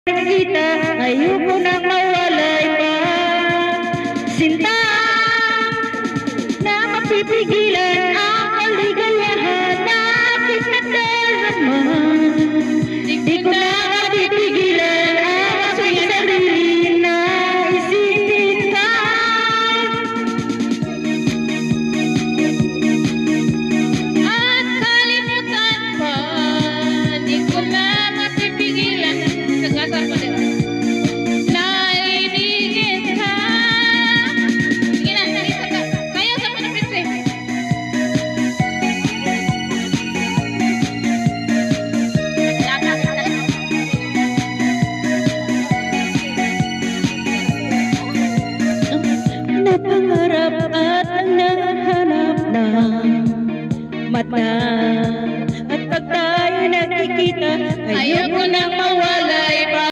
kita, ayoko na mawalay pa. Sinta na mapipigilan ang kaligayahan na aking nadarama. Di ko na mapipigilan ang aking sarili na isipin ka. At kalimutan pa, di ko na mapipigilan. Nagasar pa din. Naiinigin ka. Sige na, isa ka. Kaya sa manapit eh. Napangarap at nahanap ng mata